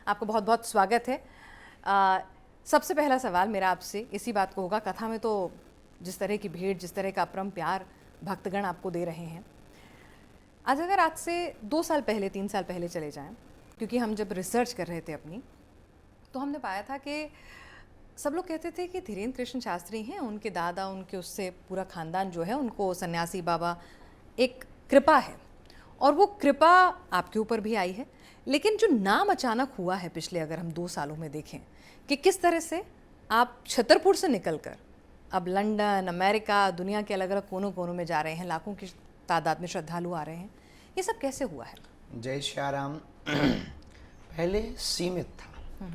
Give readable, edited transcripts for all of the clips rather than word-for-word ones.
आपका बहुत बहुत स्वागत है। सबसे पहला सवाल मेरा आपसे इसी बात को होगा, कथा में तो जिस तरह की भीड़, जिस तरह का अपरम प्यार भक्तगण आपको दे रहे हैं, आज अगर आज से 2 साल पहले 3 साल पहले चले जाएं, क्योंकि हम जब रिसर्च कर रहे थे अपनी, तो हमने पाया था कि सब लोग कहते थे कि धीरेन्द्र कृष्ण शास्त्री हैं, उनके दादा, उनके उससे पूरा खानदान जो है, उनको सन्यासी बाबा एक कृपा है और वो कृपा आपके ऊपर भी आई है। लेकिन जो नाम अचानक हुआ है पिछले, अगर हम 2 सालों में देखें कि किस तरह से आप छतरपुर से निकलकर अब लंदन, अमेरिका, दुनिया के अलग अलग कोनों कोनों में जा रहे हैं, लाखों की तादाद में श्रद्धालु आ रहे हैं, ये सब कैसे हुआ है? जय श्याराम। पहले सीमित था,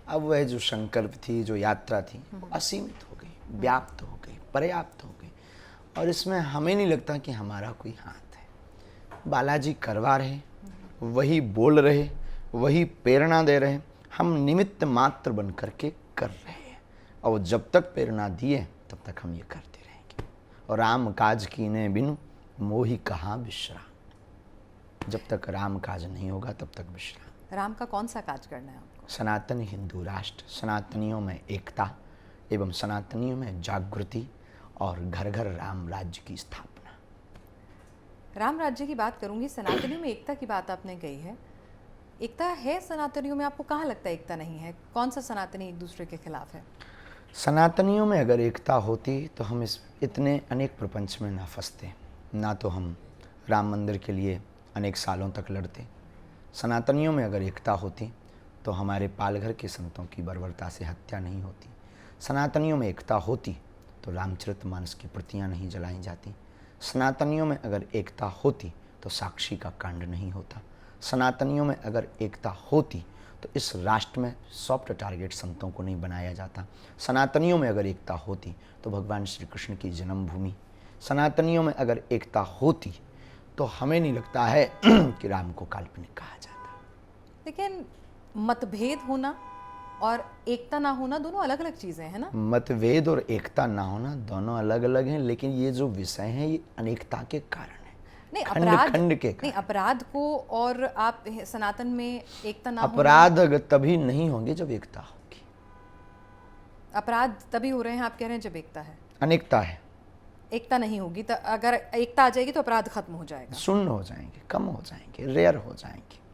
अब वह जो संकल्प थी, जो यात्रा थी, वो असीमित हो गई, व्याप्त हो गई, पर्याप्त हो गई। और इसमें हमें नहीं लगता कि हमारा कोई हाथ है। बालाजी करवा रहे, वही बोल रहे, वही प्रेरणा दे रहे, हम निमित्त मात्र बन करके कर रहे हैं। और जब तक प्रेरणा दिए तब तक हम ये करते रहेंगे। और राम काज कीने बिनु मोहि कहाँ विश्राम। जब तक राम काज नहीं होगा तब तक विश्राम। राम का कौन सा काज करना है आपको? सनातन हिंदू राष्ट्र, सनातनियों में एकता एवं सनातनियों में जागृति और घर घर राम राज्य की स्थापना। राम राज्य की बात करूंगी, सनातनियों में एकता की बात आपने कही है। एकता है सनातनियों में, आपको कहाँ लगता है एकता नहीं है? कौन सा सनातनी एक दूसरे के खिलाफ है? सनातनियों में अगर एकता होती तो हम इस इतने अनेक प्रपंच में ना फंसते, ना तो हम राम मंदिर के लिए अनेक सालों तक लड़ते। सनातनियों में अगर एकता होती तो हमारे पालघर के संतों की बर्बरता से हत्या नहीं होती। सनातनियों में एकता होती तो रामचरितमानस की प्रतियां नहीं जलाई जाती। सनातनियों में अगर एकता होती तो साक्षी का कांड नहीं होता। सनातनियों में अगर एकता होती तो इस राष्ट्र में सॉफ्ट टारगेट संतों को नहीं बनाया जाता। सनातनियों में अगर एकता होती तो भगवान श्री कृष्ण की जन्मभूमि। सनातनियों में अगर एकता होती तो हमें नहीं लगता है कि राम को काल्पनिक कहा जाता। लेकिन मतभेद होना और एकता ना होना दोनों अलग अलग चीजें हैं ना? मतभेद और एकता ना होना दोनों अलग अलग हैं, लेकिन ये जो विषय है ये अनेकता के कारण है। नहीं, खंड के कारण। नहीं, अपराध को और आप सनातन में एकता ना अपराध तभी नहीं होंगे जब एकता होगी। अपराध तभी हो रहे हैं, आप कह रहे हैं, जब एकता है। अनेकता है, एकता नहीं होगी तो, अगर एकता आ जाएगी तो अपराध खत्म हो जाएगा, शून्य हो जाएंगे, कम हो जाएंगे, रेयर हो जाएंगे।